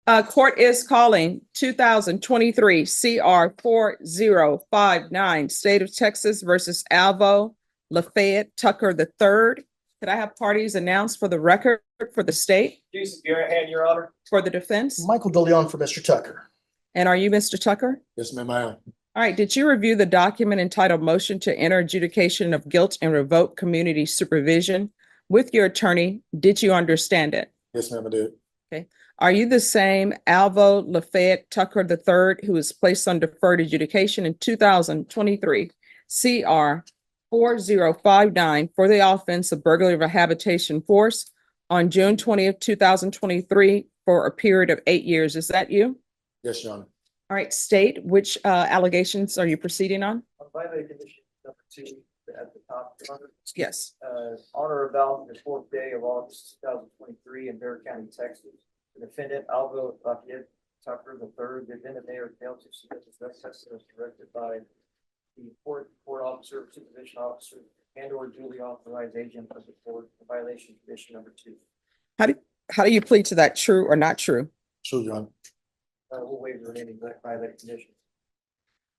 Court is calling 2023 CR 4059, State of Texas versus Alvo Lafayette Tucker III. Could I have parties announced for the record for the state? Jason Garrahan, Your Honor. For the defense? Michael DeLeon for Mr. Tucker. And are you Mr. Tucker? Yes, ma'am, I am. All right. Did you review the document entitled Motion to Enter Adjudication of Guilt and Revoke Community Supervision with your attorney? Did you understand it? Yes, ma'am, I did. Okay. Are you the same Alvo Lafayette Tucker III who was placed on deferred adjudication in 2023 CR 4059 for the offense of burglary of a habitation force on June 20th, 2023 for a period of 8 years? Is that you? Yes, Your Honor. All right, state, which allegations are you proceeding on? On violating condition number 2 at the top, Your Honor. Yes. On or about the 4th day of August 2023 in Bexar County, Texas. The defendant, Alvo Lafayette Tucker III, the defendant may have failed to submit his best testimony as directed by the court officer, supervision officer, and or duly authorized agent of the court in violation of condition number 2. How do you plead to that, true or not true? True, Your Honor. We'll waive the remaining violated conditions.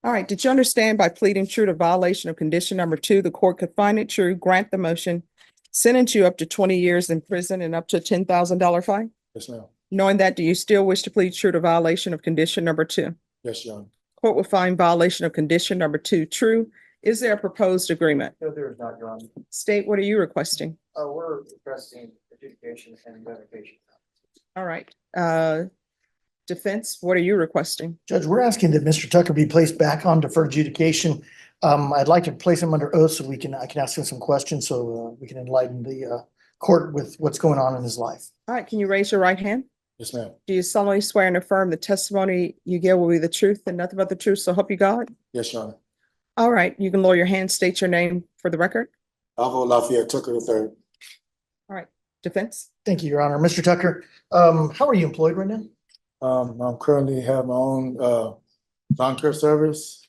All right, did you understand by pleading true to violation of condition number 2, the court could find it true, grant the motion, sentence you up to 20 years in prison and up to a $10,000 fine? Yes, ma'am. Knowing that, do you still wish to plead true to violation of condition number 2? Yes, Your Honor. Court will find violation of condition number 2 true. Is there a proposed agreement? No, there is not, Your Honor. State, what are you requesting? We're requesting adjudication and revocation. All right. Defense, what are you requesting? Judge, we're asking that Mr. Tucker be placed back on deferred adjudication. I'd like to place him under oath so I can ask him some questions so we can enlighten the court with what's going on in his life. All right, can you raise your right hand? Yes, ma'am. Do you solemnly swear and affirm the testimony you give will be the truth and nothing but the truth, so help you God? Yes, Your Honor. All right, you can lower your hand, state your name for the record. Alvo Lafayette Tucker III. All right, defense. Thank you, Your Honor. Mr. Tucker, how are you employed right now? I'm currently have my own lawn care service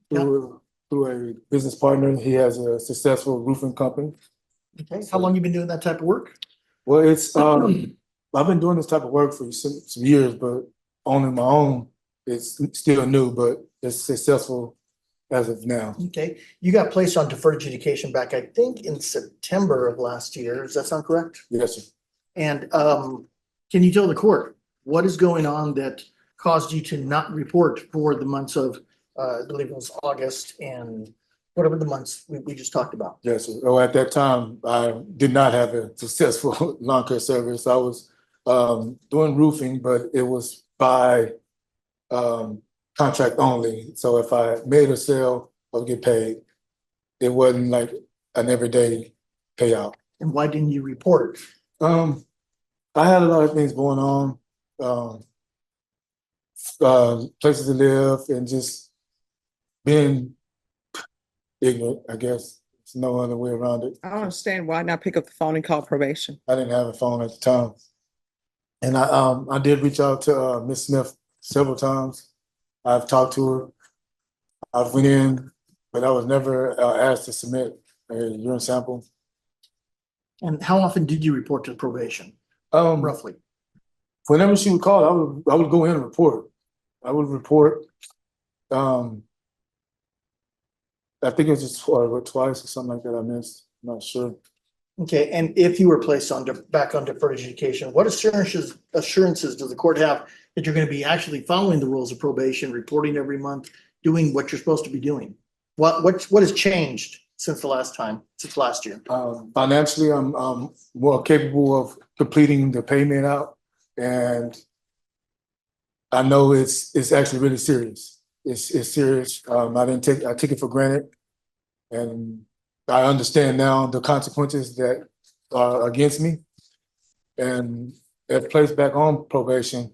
through a business partner. He has a successful roofing company. Okay. How long you been doing that type of work? Well, it's I've been doing this type of work for some years, but on my own, it's still new, but it's successful as of now. Okay. You got placed on deferred adjudication back, I think, in September of last year. Does that sound correct? Yes, sir. And can you tell the court what is going on that caused you to not report for the months of, I believe it was August and whatever the months we just talked about? Yes, sir. Oh, at that time, I did not have a successful lawn care service. I was doing roofing, but it was by contract only. So if I made a sale, I would get paid. It wasn't like an everyday payout. And why didn't you report? I had a lot of things going on, places to live, and just being ignorant, I guess. There's no other way around it. I don't understand why not pick up the phone and call probation. I didn't have a phone at the time. And I did reach out to Miss Smith several times. I've talked to her. I've went in, but I was never asked to submit a urine sample. And how often did you report to probation? Roughly. Whenever she would call, I would go in and report. I would report. I think it was just twice or something like that I missed. I'm not sure. Okay, and if you were placed on back on deferred adjudication, what assurances does the court have that you're going to be actually following the rules of probation, reporting every month, doing what you're supposed to be doing? What has changed since last year? Financially, I'm more capable of completing the payment out, and I know it's actually really serious. It's serious. I took it for granted, and I understand now the consequences that are against me. And if placed back on probation,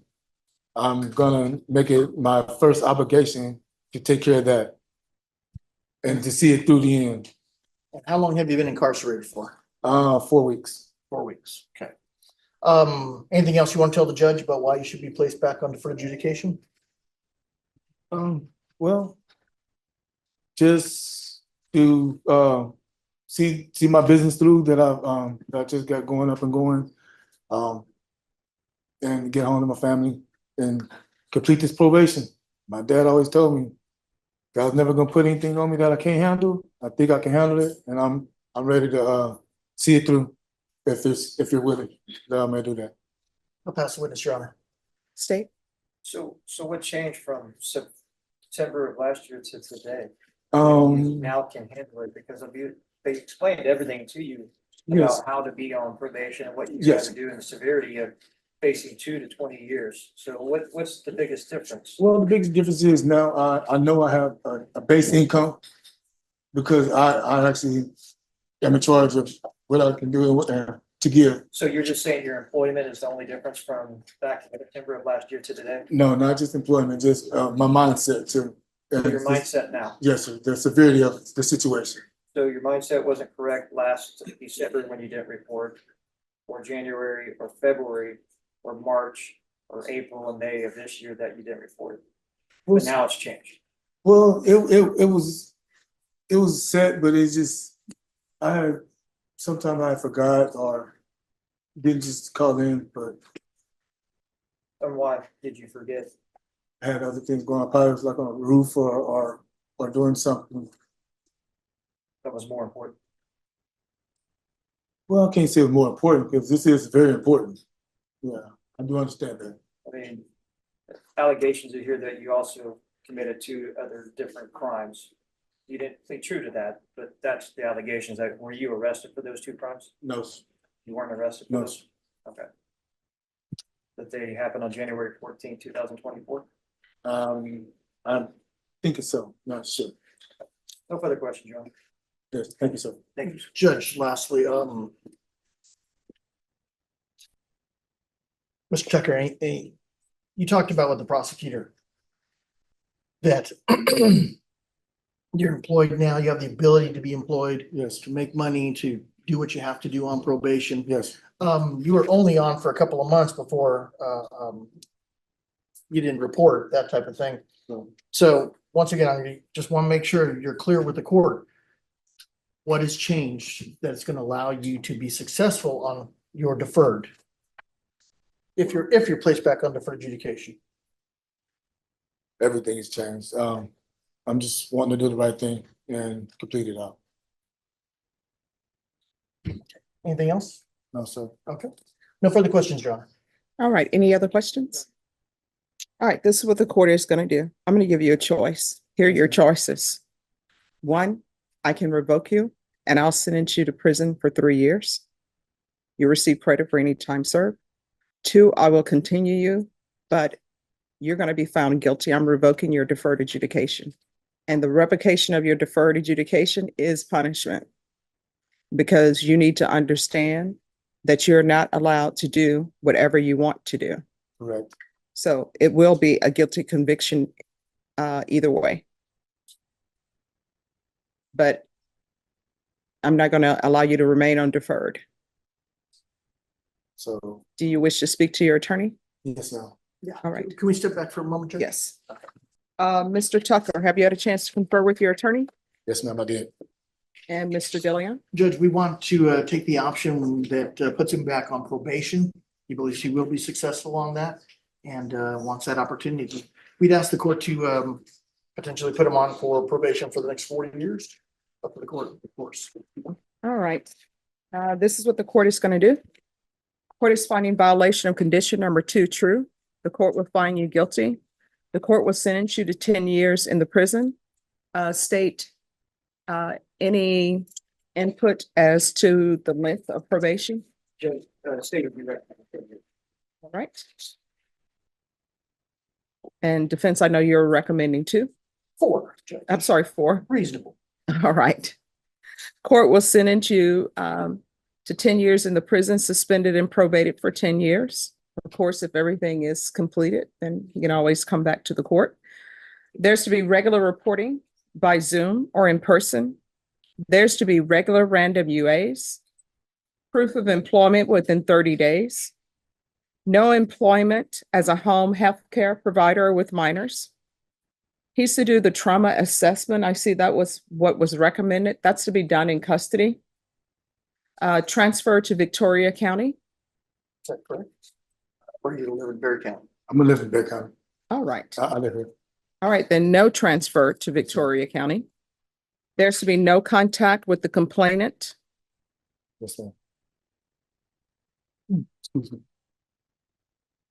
I'm gonna make it my first obligation to take care of that and to see it through the end. And how long have you been incarcerated for? 4 weeks. 4 weeks. Okay. Anything else you want to tell the judge about why you should be placed back on deferred adjudication? Well, just to see my business through that I just got going up and going, and get home to my family and complete this probation. My dad always told me, God's never gonna put anything on me that I can't handle. I think I can handle it, and I'm ready to see it through. If you're willing, that I may do that. I'll pass the witness, Your Honor. State. So what changed from September of last year to today? You now can handle it because of you, they explained everything to you Yes. about how to be on probation and what you Yes. gotta do and the severity of facing 2 to 20 years. So what's the biggest difference? Well, the biggest difference is now I know I have a base income because I actually am in charge of what I can do and what to give. So you're just saying your employment is the only difference from back in September of last year to today? No, not just employment, just my mindset too. So your mindset now? Yes, sir. The severity of the situation. So your mindset wasn't correct last December when you didn't report, or January, or February, or March, or April and May of this year that you didn't report. But now it's changed. Well, it was set, but it's just sometimes I forgot or didn't just call in, but And why did you forget? I had other things going on. Probably was like on a roof or doing something. That was more important. Well, I can't say it's more important because this is very important. Yeah, I do understand that. I mean, allegations are here that you also committed 2 other different crimes. You didn't plead true to that, but that's the allegations. That were you arrested for those 2 crimes? No, sir. You weren't arrested for No, those? Okay. That they happened on January 14th, 2024? I'm thinking so. Not sure. No further questions, John. Yes, thank you, sir. Thank you. Judge, lastly, Mr. Tucker, you talked about with the prosecutor that you're employed now, you have the ability to be employed, Yes, to make money, to do what you have to do on probation. yes, You were only on for a couple of months before, you didn't report, that type of thing. so, So once again, I just want to make sure you're clear with the court. What has changed that's going to allow you to be successful on your deferred? If you're placed back on deferred adjudication. everything has changed. I'm just wanting to do the right thing and complete it out. Anything else? No, sir. Okay. No further questions, Your Honor. All right, any other questions? All right, this is what the court is gonna do. I'm gonna give you a choice. Here are your choices. 1, I can revoke you and I'll sentence you to prison for 3 years. You receive credit for any time served. 2, I will continue you, but you're gonna be found guilty. I'm revoking your deferred adjudication. And the revocation of your deferred adjudication is punishment. Because you need to understand that you're not allowed to do whatever you want to do. Correct. So it will be a guilty conviction either way. But I'm not going to allow you to remain on deferred. So, Do you wish to speak to your attorney? yes, ma'am. Yeah. All right. Can we step back for a moment, Judge? Yes. Mr. Tucker, have you had a chance to confer with your attorney? Yes, ma'am, I did. And Mr. Dillion? Judge, we want to take the option that puts him back on probation. He believes he will be successful on that and wants that opportunity. We'd ask the court to potentially put him on for probation for the next 40 years. Up to the court, of course. All right. This is what the court is going to do. Court is finding violation of condition number 2 true. The court will find you guilty. The court will sentence you to 10 years in the prison. State any input as to the length of probation? Judge, state of your recommendation. All right. And defense, I know you're recommending 2. 4, Judge. I'm sorry, 4. Reasonable. All right. Court will sentence you to 10 years in the prison, suspended and probated for 10 years. Of course, if everything is completed, then you can always come back to the court. There's to be regular reporting by Zoom or in person. There's to be regular random UAs, proof of employment within 30 days, no employment as a home health care provider with minors. He's to do the trauma assessment. I see that was what was recommended. That's to be done in custody. Transfer to Victoria County. Is that correct? Where do you live in Berry County? I'm gonna live in Bear County. All right. I live here. All right, then no transfer to Victoria County. There's to be no contact with the complainant. Yes, ma'am. Excuse me.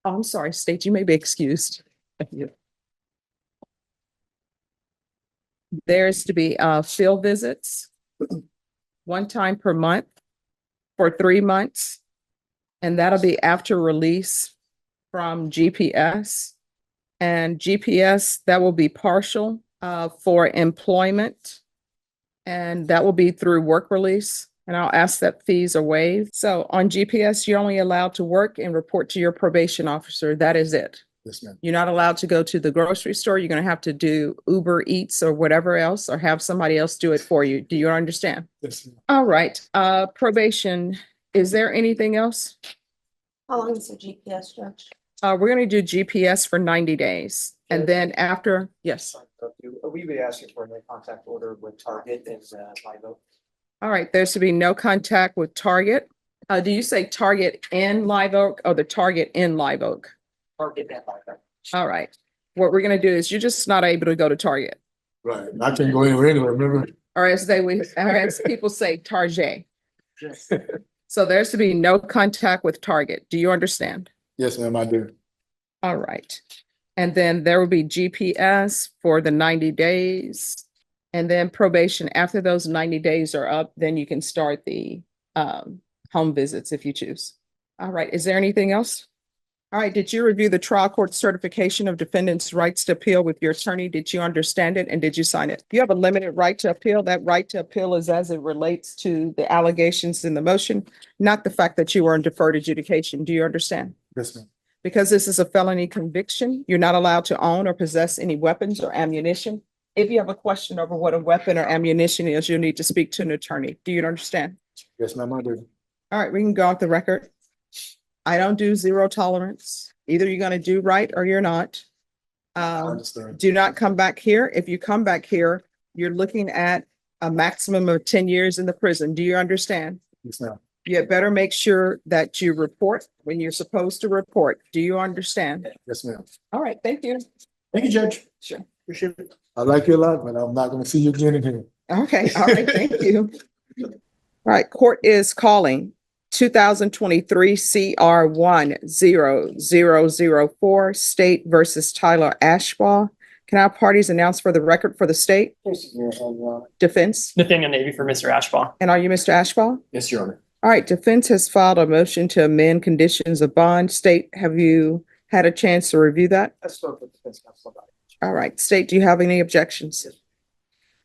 Oh, I'm sorry, State, you may be excused. Thank you. There's to be field visits one time per month for 3 months. And that'll be after release from GPS. And GPS, that will be partial for employment. And that will be through work release. And I'll ask that fees are waived. So on GPS, you're only allowed to work and report to your probation officer. That is it. Yes, ma'am. You're not allowed to go to the grocery store. You're going to have to do Uber Eats or whatever else, or have somebody else do it for you. Do you understand? Yes, ma'am. All right, probation. Is there anything else? How long is the GPS, Judge? We're gonna do GPS for 90 days. And then after, yes. We be asking for a no contact order with Target and Live Oak. All right, there's to be no contact with Target. Do you say Target in Live Oak or the Target in Live Oak? Target and Live Oak. All right. What we're gonna do is you're just not able to go to Target. Right. I can't go anywhere anyway, remember? Or as people say, Target. Yes. So there's to be no contact with Target. Do you understand? Yes, ma'am, I do. All right. And then there will be GPS for the 90 days. And then probation. After those 90 days are up, then you can start the home visits if you choose. All right. Is there anything else? All right. Did you review the trial court certification of defendant's rights to appeal with your attorney? Did you understand it and did you sign it? You have a limited right to appeal. That right to appeal is as it relates to the allegations in the motion, not the fact that you were in deferred adjudication. Do you understand? Yes, ma'am. Because this is a felony conviction, you're not allowed to own or possess any weapons or ammunition. If you have a question over what a weapon or ammunition is, you'll need to speak to an attorney. Do you understand? Yes, ma'am, I do. All right, we can go off the record. I don't do zero tolerance. Either you're gonna do right or you're not. I understand. Do not come back here. If you come back here, you're looking at a maximum of 10 years in the prison. Do you understand? Yes, ma'am. You better make sure that you report when you're supposed to report. Do you understand? Yes, ma'am. All right, thank you. Thank you, Judge. Sure. Appreciate it. I like you a lot, but I'm not gonna see you again in here. Okay, all right, thank you. All right, court is calling 2023 CR 10004 State versus Tyler Ashbaugh. Can our parties announce for the record for the state? Defense, Nathaniel Navy for Mr. Ashbaugh. and are you Mr. Ashbaugh? Yes, Your Honor. All right, defense has filed a motion to amend conditions of bond. State, have you had a chance to review that? I spoke with defense counsel about it. All right, state, do you have any objections?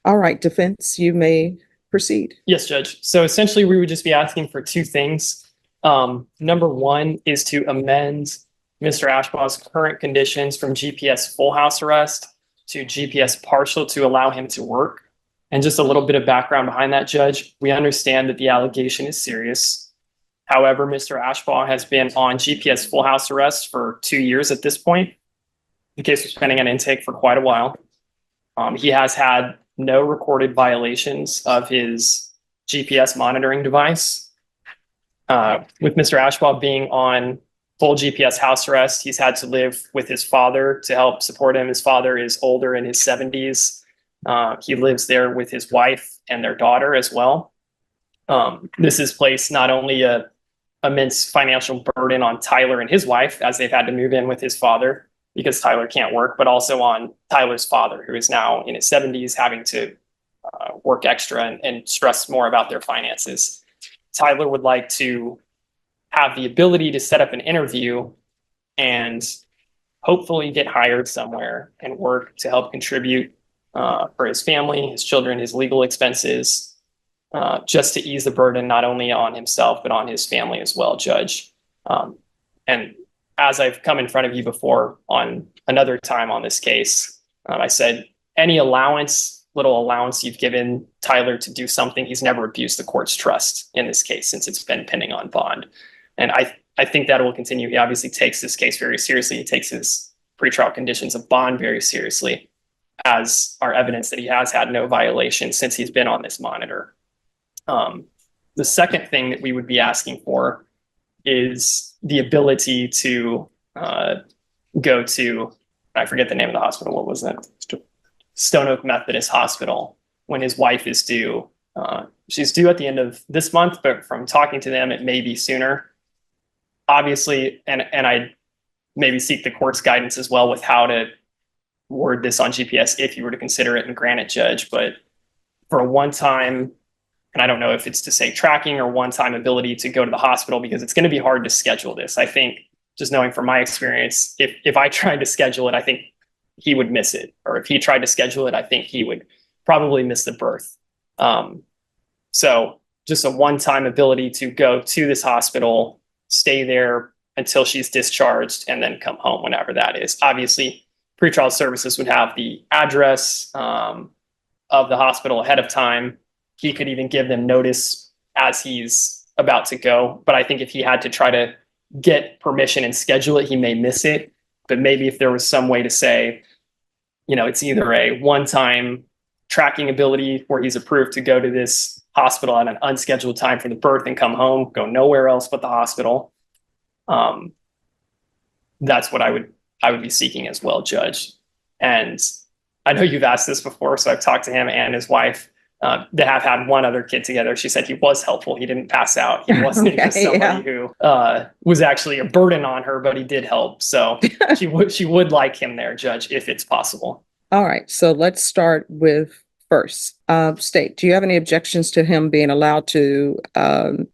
All right, defense, you may proceed. Yes, Judge. So essentially, we would just be asking for two things. Number one is to amend Mr. Ashbaugh's current conditions from GPS full house arrest to GPS partial to allow him to work. And just a little bit of background behind that, Judge. We understand that the allegation is serious. However, Mr. Ashbaugh has been on GPS full house arrest for 2 years at this point. The case was pending on intake for quite a while. He has had no recorded violations of his GPS monitoring device. With Mr. Ashbaugh being on full GPS house arrest, he's had to live with his father to help support him. His father is older, in his 70s. He lives there with his wife and their daughter as well. This has placed not only a immense financial burden on Tyler and his wife, as they've had to move in with his father because Tyler can't work, but also on Tyler's father, who is now in his 70s, having to work extra and stress more about their finances. Tyler would like to have the ability to set up an interview and hopefully get hired somewhere and work to help contribute for his family, his children, his legal expenses, just to ease the burden not only on himself, but on his family as well, Judge. And as I've come in front of you before on another time on this case, I said, any little allowance you've given Tyler to do something, he's never abused the court's trust in this case since it's been pending on bond. And I think that will continue. He obviously takes this case very seriously. He takes his pretrial conditions of bond very seriously, as are evidence that he has had no violations since he's been on this monitor. The second thing that we would be asking for is the ability to go to, I forget the name of the hospital. What was that? Stone Oak Methodist Hospital when his wife is due. She's due at the end of this month, but from talking to them, it may be sooner. Obviously, and I maybe seek the court's guidance as well with how to word this on GPS if you were to consider it and grant it, Judge. But for a one-time, and I don't know if it's to say tracking or one-time ability to go to the hospital, because it's going to be hard to schedule this. I think, just knowing from my experience, if I tried to schedule it, I think he would miss it. Or if he tried to schedule it, I think he would probably miss the birth. So just a one-time ability to go to this hospital, stay there until she's discharged, and then come home whenever that is. Obviously, pretrial services would have the address of the hospital ahead of time. He could even give them notice as he's about to go. But I think if he had to try to get permission and schedule it, he may miss it. But maybe if there was some way to say, it's either a one-time tracking ability where he's approved to go to this hospital at an unscheduled time for the birth and come home, go nowhere else but the hospital. That's what I would be seeking as well, Judge. And I know you've asked this before, so I've talked to him and his wife. They have had one other kid together. She said he was helpful. He didn't pass out. He wasn't just somebody who was actually a burden on her, but he did help. So she would like him there, Judge, if it's possible. All right, so let's start with first. State, do you have any objections to him being allowed to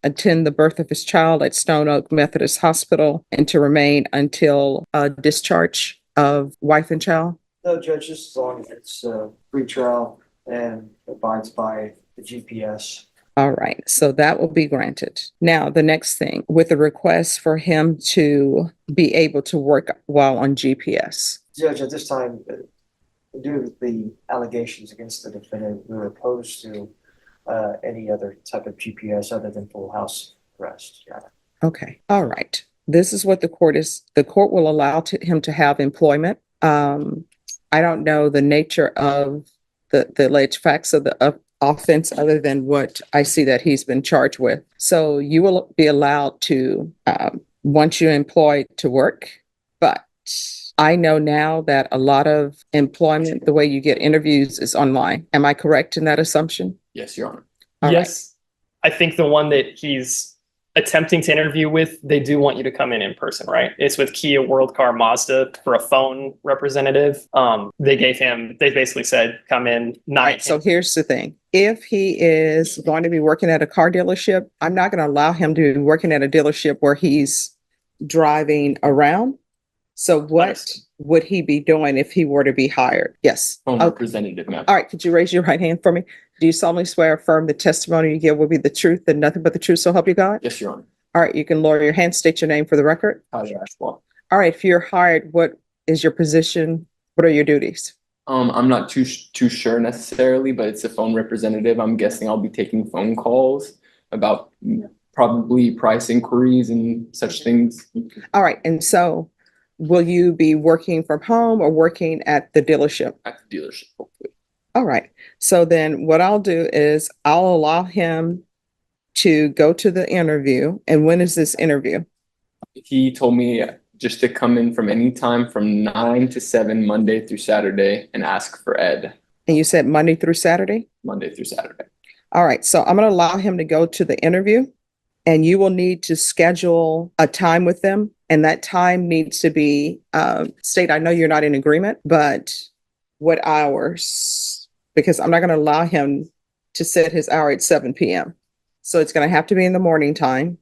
attend the birth of his child at Stone Oak Methodist Hospital and to remain until discharge of wife and child? No, Judge, just as long as it's pretrial and abides by the GPS. All right, so that will be granted. Now, the next thing, with a request for him to be able to work while on GPS. Judge, at this time, due to the allegations against the defendant, we were opposed to any other type of GPS other than full house arrest. Yeah. Okay, all right. This is what the court will allow him to have employment. I don't know the nature of the alleged facts of the offense other than what I see that he's been charged with. So you will be allowed to, once you're employed, to work. But I know now that a lot of employment, the way you get interviews is online. Am I correct in that assumption? Yes, Your Honor. All yes. Right. I think the one that he's attempting to interview with, they do want you to come in person, right? It's with Kia Worldcar Mazda for a phone representative. They basically said, come in 9. Right, so here's the thing. If he is going to be working at a car dealership, I'm not going to allow him to be working at a dealership where he's driving around. So what would he be doing if he were to be hired? Yes. Phone Okay. representative, ma'am. All right. Could you raise your right hand for me? Do you solemnly swear or affirm the testimony you give will be the truth and nothing but the truth, so help you God? Yes, Your Honor. All right. You can lower your hand, state your name for the record. Tyler Ashwell. All right. If you're hired, what is your position? What are your duties? I'm not too sure necessarily, but it's a phone representative. I'm guessing I'll be taking phone calls about probably price inquiries and such things. All right. And so will you be working from home or working at the dealership? At the dealership, hopefully. All right. So then what I'll do is I'll allow him to go to the interview. And when is this interview? He told me just to come in from any time from 9 to 7, Monday through Saturday, and ask for Ed. And you said Monday through Saturday? Monday through Saturday. All right. So I'm going to allow him to go to the interview, and you will need to schedule a time with them. And that time needs to be, State, I know you're not in agreement, but what hours? Because I'm not going to allow him to set his hour at 7 p.m. So it's going to have to be in the morning time.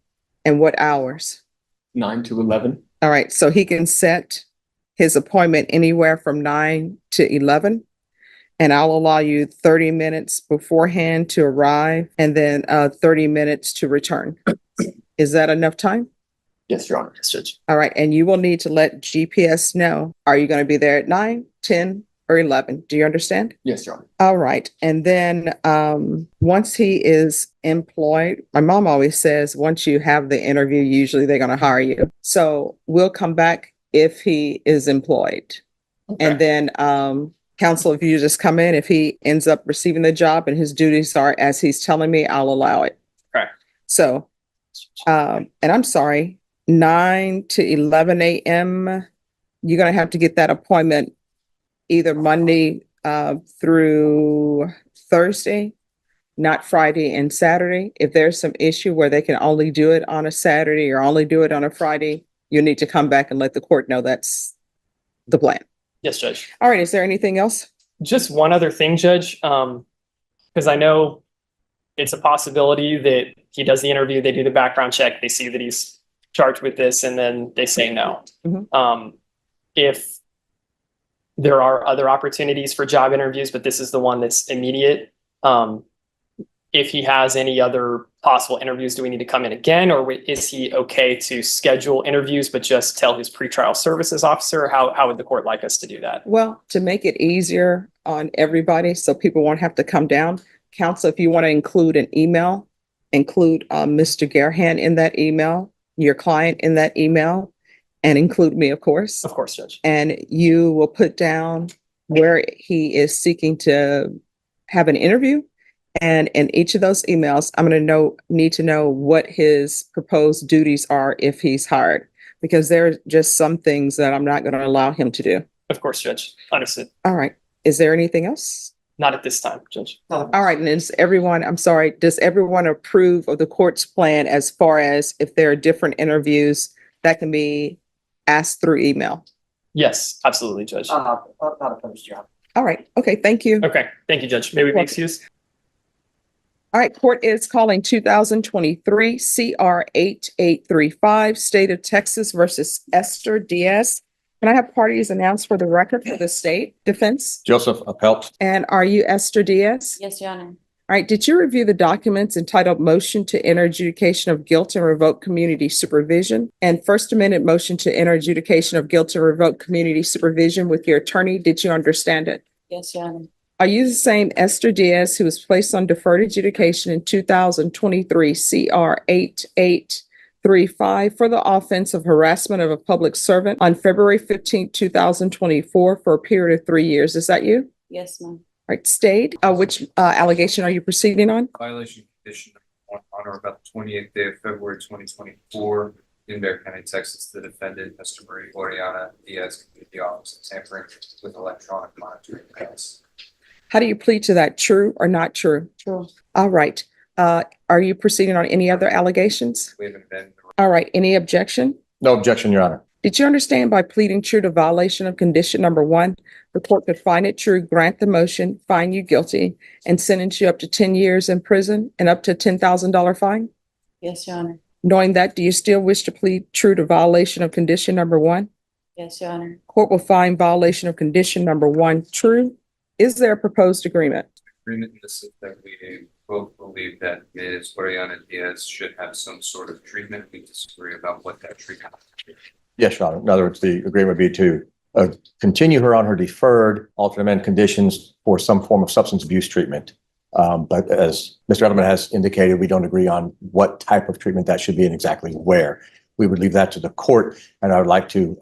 And what hours? 9 to 11. All right. So he can set his appointment anywhere from 9 to 11. And I'll allow you 30 minutes beforehand to arrive and then 30 minutes to return. Is that enough time? Yes, Your Honor. Yes, Judge. All right. And you will need to let GPS know. Are you going to be there at 9, 10, or 11? Do you understand? Yes, Your Honor. All right. And then once he is employed, my mom always says, once you have the interview, usually they're going to hire you. So we'll come back if he is employed. Okay. And then counsel, if you just come in, if he ends up receiving the job and his duties are as he's telling me, I'll allow it. Okay. So, and I'm sorry, 9 to 11 a.m. you're gonna have to get that appointment either Monday through Thursday, not Friday and Saturday. If there's some issue where they can only do it on a Saturday or only do it on a Friday, you need to come back and let the court know that's the plan. Yes, Judge. All right, is there anything else? Just one other thing, Judge, because I know it's a possibility that he does the interview, they do the background check, they see that he's charged with this, and then they say no. If there are other opportunities for job interviews, but this is the one that's immediate, if he has any other possible interviews, do we need to come in again, or is he okay to schedule interviews but just tell his pretrial services officer? How would the court like us to do that? Well, to make it easier on everybody, so people won't have to come down, counsel, if you want to include an email, include Mr. Gerhan in that email, your client in that email, and include me, of course. Of course, Judge. And you will put down where he is seeking to have an interview. And in each of those emails, I'm going to need to know what his proposed duties are if he's hired, because there are just some things that I'm not going to allow him to do. Of course, Judge. Understood. All right. Is there anything else? Not at this time, Judge. All right. And does everyone approve of the court's plan as far as if there are different interviews that can be asked through email? Yes, absolutely, Judge. Not opposed, Your Honor. All right. Okay. Thank you. Okay. Thank you, Judge. May we be excused? All right, court is calling 2023 CR 8835, State of Texas versus Esther Diaz. Can I have parties announced for the record for the state defense? Joseph Appelt. And are you Esther Diaz? Yes, Your Honor. All right, did you review the documents entitled Motion to Enter Adjudication of Guilt and Revoke Community Supervision and First Amendment Motion to Enter Adjudication of Guilt and Revoke Community Supervision with your attorney? Did you understand it? Yes, Your Honor. Are you the same Esther Diaz who was placed on deferred adjudication in 2023 CR 8835 for the offense of harassment of a public servant on February 15, 2024 for a period of 3 years? Is that you? Yes, ma'am. All right, Stade, which allegation are you proceeding on? Violation condition on or about the 28th day of February 2024 in Bexar County, Texas. The defendant, Mr. Marie Oriana Diaz, completed the office of tampering with electronic monitoring device. How do you plead to that? True or not true? True. All right. Are you proceeding on any other allegations? We haven't been. All right. Any objection? No objection, Your Honor. Did you understand by pleading true to violation of condition number 1, the court could find it true, grant the motion, find you guilty, and sentence you up to 10 years in prison and up to $10,000 fine? Yes, Your Honor. Knowing that, do you still wish to plead true to violation of condition number 1? Yes, Your Honor. Court will find violation of condition number 1 true. Is there a proposed agreement? Agreement in the sense that we both believe that Ms. Oriana Diaz should have some sort of treatment. We disagree about what that treatment is. Yes, Your Honor. In other words, the agreement would be to continue her on her deferred alternate amendment conditions for some form of substance abuse treatment. But as Mr. Edelman has indicated, we don't agree on what type of treatment that should be and exactly where. We would leave that to the court, and I would like to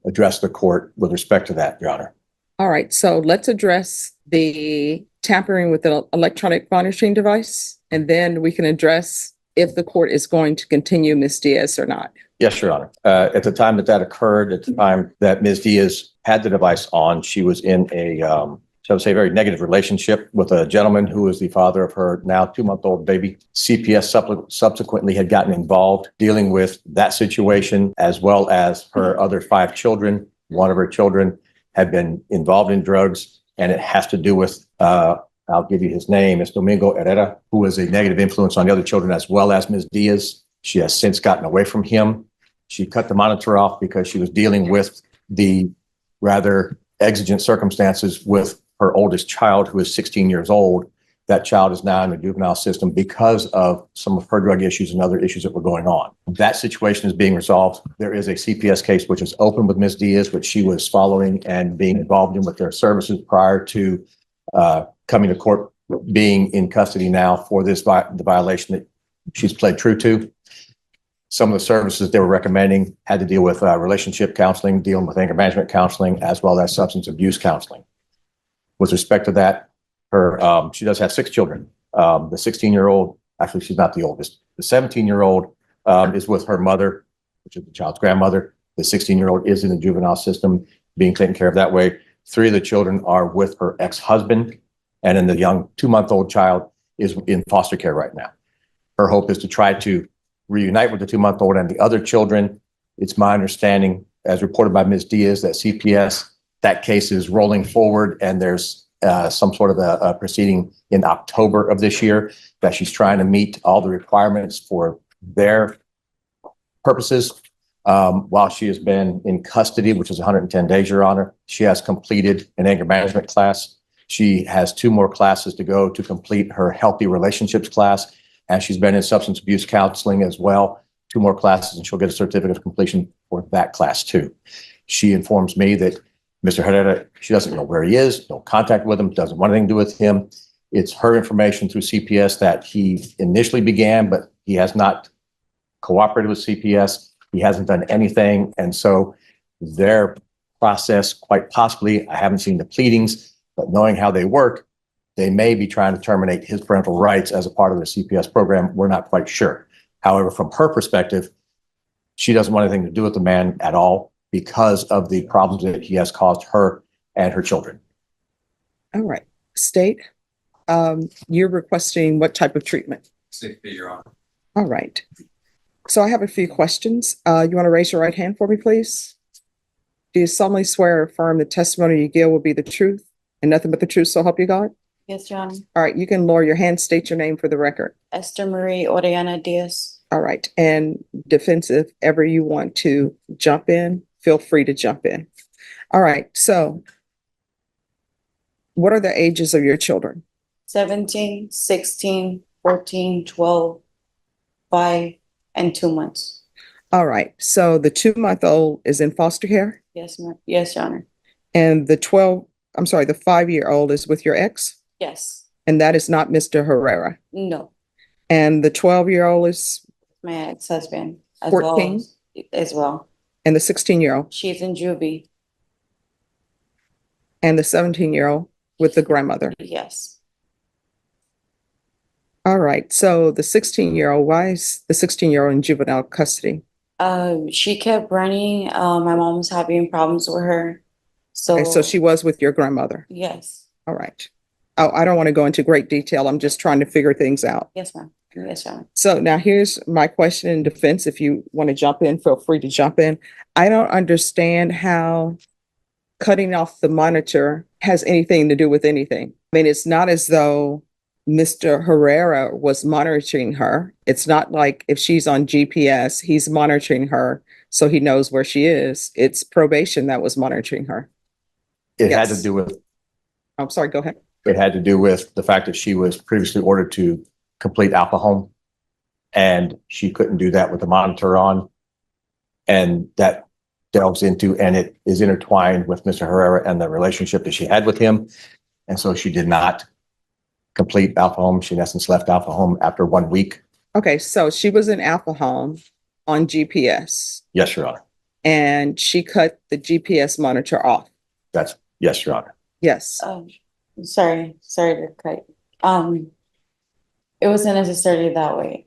address the court with respect to that, Your Honor. All right, so let's address the tampering with the electronic monitoring device, and then we can address if the court is going to continue Ms. Diaz or not. Yes, Your Honor. At the time that occurred, at the time that Ms. Diaz had the device on, she was in a, shall we say, very negative relationship with a gentleman who was the father of her now 2-month-old baby. CPS subsequently had gotten involved dealing with that situation, as well as her other 5 children. One of her children had been involved in drugs, and it has to do with, I'll give you his name, it's Domingo Herrera, who was a negative influence on the other children as well as Ms. Diaz. She has since gotten away from him. She cut the monitor off because she was dealing with the rather exigent circumstances with her oldest child, who is 16 years old. That child is now in the juvenile system because of some of her drug issues and other issues that were going on. That situation is being resolved. There is a CPS case which is open with Ms. Diaz, which she was following and being involved in with their services prior to coming to court, being in custody now for this the violation that she's pled true to. Some of the services they were recommending had to deal with relationship counseling, dealing with anger management counseling, as well as substance abuse counseling. With respect to that, she does have 6 children. The 16-year-old, actually, she's not the oldest. The 17-year-old is with her mother, which is the child's grandmother. The 16-year-old is in the juvenile system being taken care of that way. 3 of the children are with her ex-husband, and then the young 2-month-old child is in foster care right now. Her hope is to try to reunite with the 2-month-old and the other children. It's my understanding, as reported by Ms. Diaz, that CPS, that case is rolling forward, and there's some sort of a proceeding in October of this year that she's trying to meet all the requirements for their purposes. While she has been in custody, which is 110 days, Your Honor, she has completed an anger management class. She has 2 more classes to go to complete her healthy relationships class. And she's been in substance abuse counseling as well, 2 more classes, and she'll get a certificate of completion for that class too. She informs me that Mr. Herrera, she doesn't know where he is, no contact with him, doesn't want anything to do with him. It's her information through CPS that he initially began, but he has not cooperated with CPS. He hasn't done anything. And so their process, quite possibly, I haven't seen the pleadings, but knowing how they work, they may be trying to terminate his parental rights as a part of the CPS program. We're not quite sure. However, from her perspective, she doesn't want anything to do with the man at all because of the problems that he has caused her and her children. All right. State, you're requesting what type of treatment? Safety, Your Honor. All right. So I have a few questions. You want to raise your right hand for me, please? Do you solemnly swear or affirm the testimony you give will be the truth and nothing but the truth, so help you God? Yes, Your Honor. All right, you can lower your hand, state your name for the record. Esther Marie Oriana Diaz. All right, and defense, if ever you want to jump in, feel free to jump in. All right, so what are the ages of your children? 17, 16, 14, 12, 5, and 2 months. All right, so the 2-month-old is in foster care Yes, ma'am. Yes, Your Honor. and the 5-year-old is with your ex, Yes. and that is not Mr. Herrera. No. And the 12-year-old is, My ex-husband as 14? well. and the 16-year-old, She's in juvie. and the 17-year-old with the grandmother. Yes. All right, so the 16-year-old, why is the 16-year-old in juvenile custody? She kept running. My mom was having problems with her. Okay, so she was with your grandmother. Yes. All right. Oh, I don't want to go into great detail. I'm just trying to figure things out. Yes, ma'am. Yes, Your Honor. So now here's my question in defense. If you want to jump in, feel free to jump in. I don't understand how cutting off the monitor has anything to do with anything. I mean, it's not as though Mr. Herrera was monitoring her. It's not like if she's on GPS, he's monitoring her so he knows where she is. It's probation that was monitoring her. It had Yes. to do with, I'm sorry, go ahead. it had to do with the fact that she was previously ordered to complete Alpha Home, and she couldn't do that with the monitor on. And that delves into, and it is intertwined with Mr. Herrera and the relationship that she had with him. And so she did not complete Alpha Home. She in essence left Alpha Home after 1 week. Okay, so she was in Alpha Home on GPS Yes, Your Honor. and she cut the GPS monitor off. Yes, Your Honor. Yes. Sorry to cut. It wasn't necessarily that way.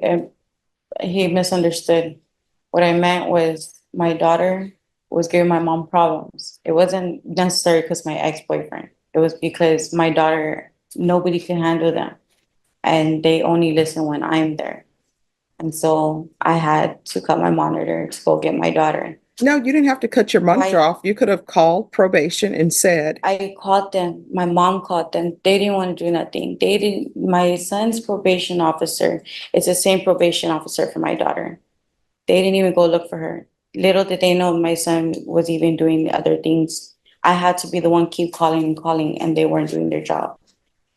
He misunderstood. What I meant was my daughter was giving my mom problems. It wasn't necessarily because my ex-boyfriend. It was because my daughter, nobody can handle them. And they only listen when I'm there. And so I had to cut my monitor to go get my daughter. No, you didn't have to cut your monitor Why- off. You could have called probation and said, I called them. My mom called them. They didn't want to do nothing. They didn't. My son's probation officer is the same probation officer for my daughter. They didn't even go look for her. Little did they know my son was even doing other things. I had to be the one keep calling and calling, and they weren't doing their job.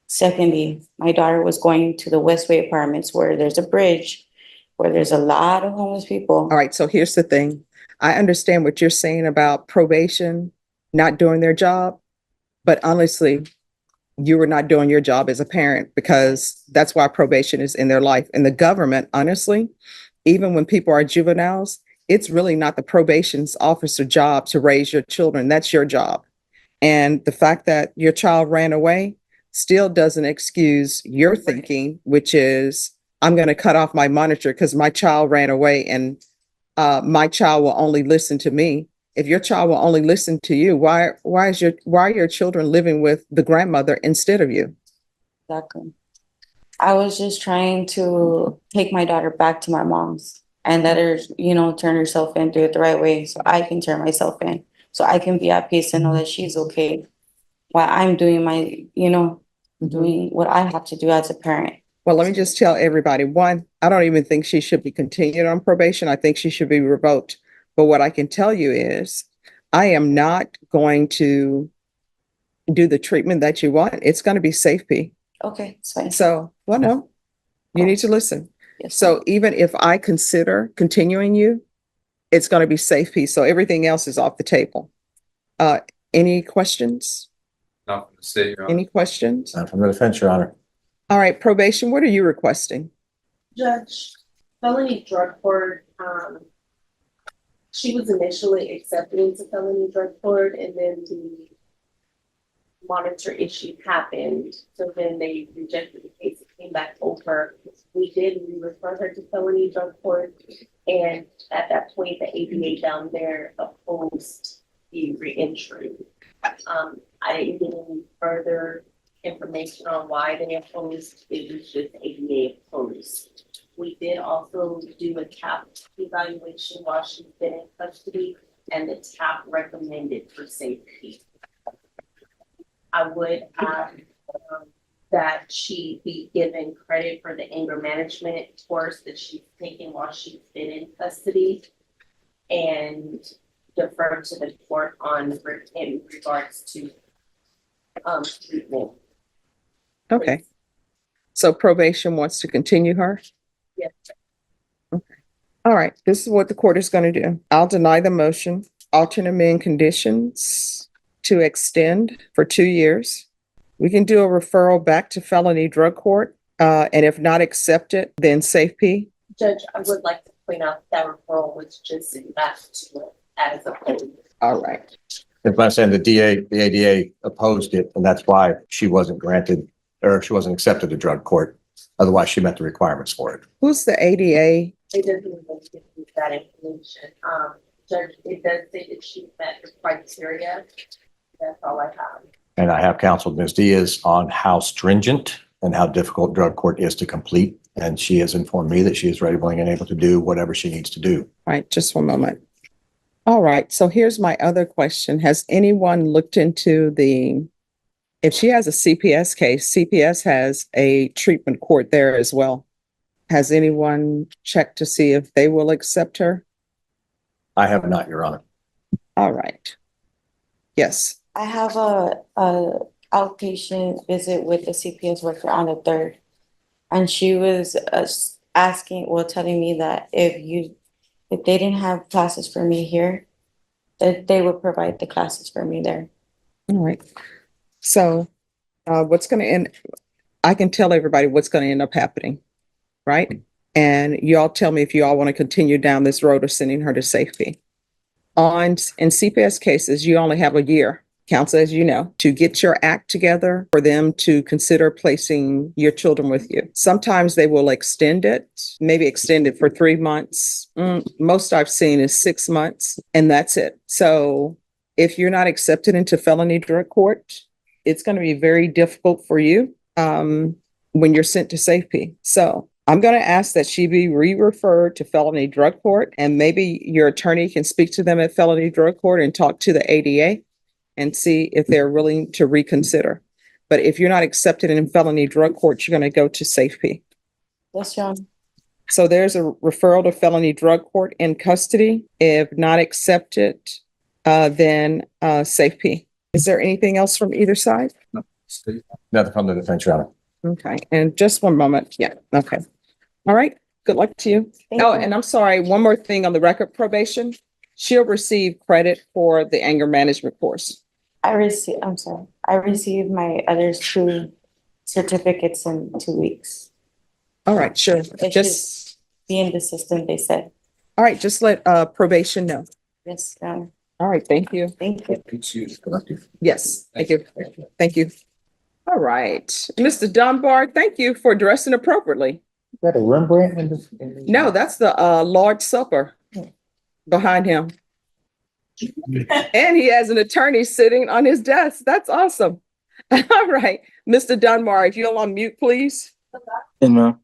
Secondly, my daughter was going to the Westway apartments where there's a bridge, where there's a lot of homeless people. all right, so here's the thing. I understand what you're saying about probation not doing their job, but honestly, you were not doing your job as a parent because that's why probation is in their life. And the government, honestly, even when people are juveniles, it's really not the probation's officer job to raise your children. That's your job. And the fact that your child ran away still doesn't excuse your thinking, which is, I'm going to cut off my monitor because my child ran away and my child will only listen to me. If your child will only listen to you, why are your children living with the grandmother instead of you? Exactly. I was just trying to take my daughter back to my mom's and let her, turn herself in, do it the right way, so I can turn myself in, so I can be at peace and know that she's okay while I'm doing my, doing what I have to do as a parent. Well, let me just tell everybody, one, I don't even think she should be continued on probation. I think she should be revoked. But what I can tell you is I am not going to do the treatment that you want. It's going to be safety. Okay, it's fine. So, well, no, you need to listen. Yes. So even if I consider continuing you, it's going to be safety. So everything else is off the table. Any questions? Not from the state, Your Honor. Any questions? Not from the defense, Your Honor. All right, probation, what are you requesting? Judge, felony drug court, she was initially accepted into felony drug court and then the monitor issue happened. So then they rejected the case, it came back over. We did refer her to felony drug court. And at that point, the ADA down there opposed the reentry. I didn't get any further information on why they opposed, it was just ADA opposed. We did also do a TAP evaluation while she's been in custody, and the TAP recommended for safety. I would ask that she be given credit for the anger management course that she's taken while she's been in custody, and defer to the court in regards to treatment. Okay. So probation wants to continue her? Yes. Okay. All right, this is what the court is going to do. I'll deny the motion, alternate amend conditions to extend for 2 years. We can do a referral back to felony drug court, and if not accepted, then safety. Judge, I would like to point out that referral was just back to it as opposed. All right. If I'm saying the ADA opposed it, and that's why she wasn't granted, or she wasn't accepted to drug court. Otherwise, she met the requirements for it. Who's the ADA? It doesn't even give you that information. Judge, it does say that she met the criteria. That's all I have. And I have counseled Ms. Diaz on how stringent and how difficult drug court is to complete. And she has informed me that she is ready, willing, and able to do whatever she needs to do. All right, just one moment. All right, so here's my other question. Has anyone looked into if she has a CPS case, CPS has a treatment court there as well. Has anyone checked to see if they will accept her? I have not, Your Honor. All right. Yes. I have a outpatient visit with the CPS worker on the 3rd. And she was telling me that if they didn't have classes for me here, that they would provide the classes for me there. All right. So what's going to end, I can tell everybody what's going to end up happening, right? And y'all tell me if you all want to continue down this road of sending her to safety. In CPS cases, you only have a year, counsel, as you know, to get your act together for them to consider placing your children with you. Sometimes they will extend it, maybe extend it for 3 months. Most I've seen is 6 months, and that's it. So if you're not accepted into felony drug court, it's going to be very difficult for you when you're sent to safety. So I'm going to ask that she be re-referred to felony drug court, and maybe your attorney can speak to them at felony drug court and talk to the ADA and see if they're willing to reconsider. But if you're not accepted in felony drug court, you're going to go to safety. Yes, John. So there's a referral to felony drug court in custody. If not accepted, then safety. Is there anything else from either side? Nothing from the defense, Your Honor. Okay, and just one moment. Yeah, okay. All right, good luck to you. Thank Oh, you. and I'm sorry, one more thing on the record probation. She'll receive credit for the anger management course. I received my other 2 certificates in 2 weeks. All right, sure. It Just, should be in the system, they said. all right, just let probation know. Yes, All right, thank you. thank you. Yes, thank you. Thank you. All right, Mr. Dunbar, thank you for dressing appropriately. Is that a Rembrandt in this? No, that's the Lord's Supper. behind him. And he has an attorney sitting on his desk. That's awesome. All right, Mr. Dunbar, if you'll unmute, please. Yes, ma'am. All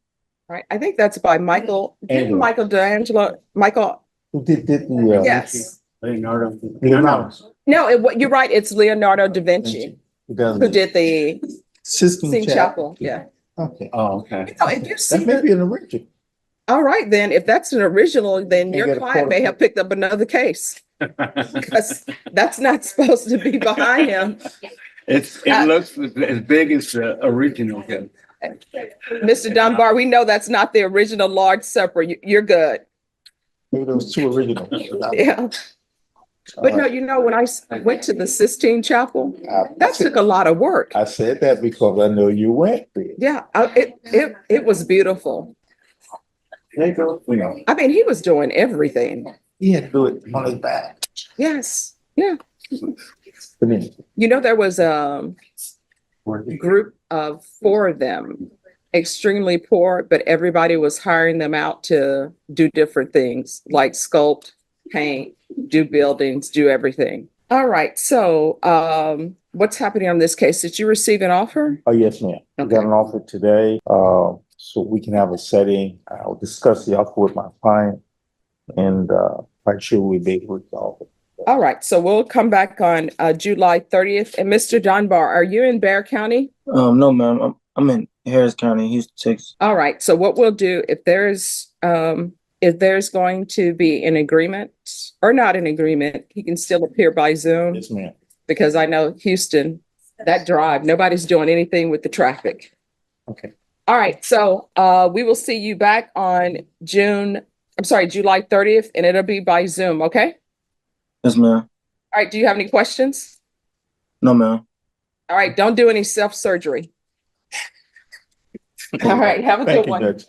right, I think that's by Michael, Angelo. Michael D'Angelo, Michael, Who did the? yes. Leonardo. No, you're right, it's Leonardo da Vinci who did the Sistine Chapel, yeah. Okay. Oh, okay. No, if you see That may be an original. all right, then, if that's an original, then Can't your get a client may photo. have picked up another case. Because that's not supposed to be behind him. It looks as big as the original. Mr. Dunbar, we know that's not the original Lord's Supper. You're good. Maybe those two originals. Yeah. But no, when I went to the Sistine Chapel, that took a lot of work. I said that because I know you went there. Yeah, it was beautiful. They go, you know, I mean, he was doing everything. he had to do it on his back. Yes, yeah. But then, There was a group of 4 of them, extremely poor, but everybody was hiring them out to do different things like sculpt, paint, do buildings, do everything. All right, so what's happening on this case? Did you receive an offer? oh, yes, ma'am. We got an offer today, so we can have a setting. I'll discuss the offer with my client and, quite sure we'll be able to resolve it. All right, so we'll come back on July 30th. And Mr. Dunbar, are you in Bexar County? No, ma'am. I'm in Harris County, Houston, Texas. All right, so what we'll do, if there's going to be an agreement or not an agreement, he can still appear by Zoom. Yes, ma'am. Because I know Houston, that drive, nobody's doing anything with the traffic. Okay. All right, so we will see you back on July 30th, and it'll be by Zoom, okay? Yes, ma'am. All right, do you have any questions? No, ma'am. All right, don't do any self-surgery. All right, have a Thank good you, one. Judge.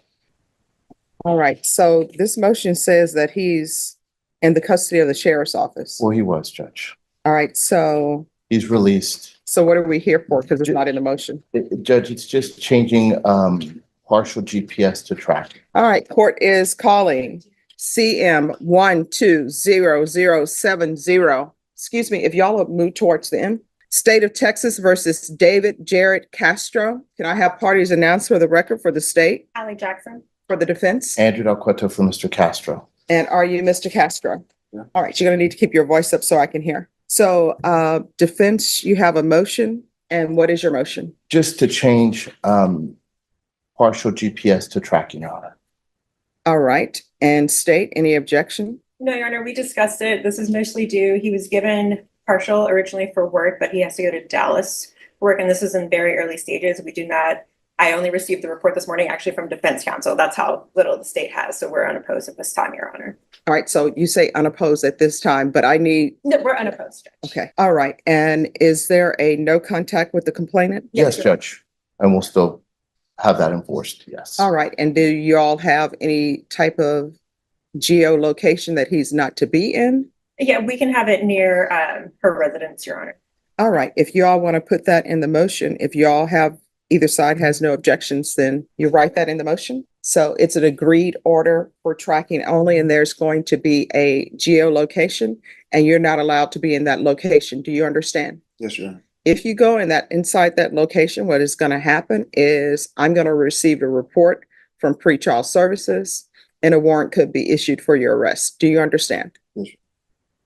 All right, so this motion says that he's in the custody of the sheriff's office. Well, he was, Judge. All right, so He's released. what are we here for? Because it's not in the motion. Judge, it's just changing partial GPS to tracking. All right, court is calling CM 120070. Excuse me, if y'all will move towards the end. State of Texas versus David Jared Castro. Can I have parties announced for the record for the state, Allie Jackson. for the defense? Andrew Del Cueto for Mr. Castro. And are you Mr. Castro? Yeah. All right, you're gonna need to keep your voice up so I can hear. So defense, you have a motion. And what is your motion? Just to change partial GPS to tracking, Your Honor. All right, and state, any objection? No, Your Honor, we discussed it. This is mostly due. He was given partial originally for work, but he has to go to Dallas for work, and this is in very early stages. I only received the report this morning actually from defense counsel. That's how little the state has. So we're unopposed at this time, Your Honor. All right, so you say unopposed at this time, but I need, No, we're unopposed, Judge. okay, all right. And is there a no contact with the complainant? Yes, Judge. And we'll still have that enforced, yes. All right, and do you all have any type of geolocation that he's not to be in? Yeah, we can have it near her residence, Your Honor. All right, if you all want to put that in the motion, if you all have, either side has no objections, then you write that in the motion. So it's an agreed order for tracking only, and there's going to be a geolocation, and you're not allowed to be in that location. Do you understand? Yes, sir. If you go inside that location, what is going to happen is I'm going to receive a report from pretrial services, and a warrant could be issued for your arrest. Do you understand? Yes, sir.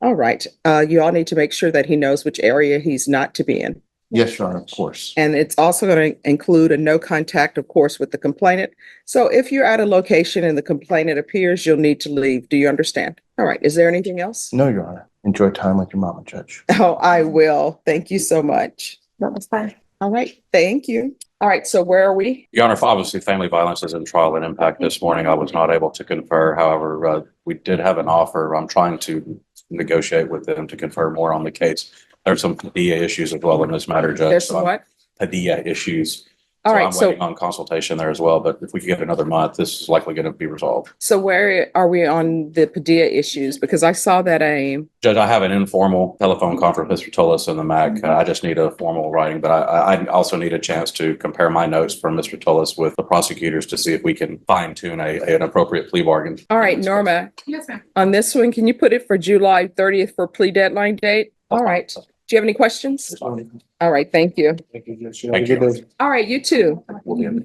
All right. You all need to make sure that he knows which area he's not to be in. Yes, Your Honor, of course. And it's also going to include a no contact, of course, with the complainant. So if you're at a location and the complainant appears, you'll need to leave. Do you understand? All right. Is there anything else? No, Your Honor. Enjoy time with your mama, Judge. Oh, I will. Thank you so much. That was fine. All right. Thank you. All right. So where are we? Your Honor, obviously, family violence is in trial and impact this morning. I was not able to confer. However, we did have an offer. I'm trying to negotiate with them to confer more on the case. There's some Padilla issues as well in this matter, Judge. There's some what? Padilla issues. All So right, I'm so, waiting on consultation there as well, but if we could get another month, this is likely going to be resolved. so where are we on the Padilla issues? Because I saw that Judge, I have an informal telephone conference with Mr. Tullis and the MAC. I just need a formal writing, but I also need a chance to compare my notes from Mr. Tullis with the prosecutors to see if we can fine tune an appropriate plea bargain. all right, Norma, Yes, ma'am. on this one, can you put it for July 30th for plea deadline date? All right. Do you have any questions? All right, thank you. Thank you, Judge. Thank you. All right, you too. We'll be in.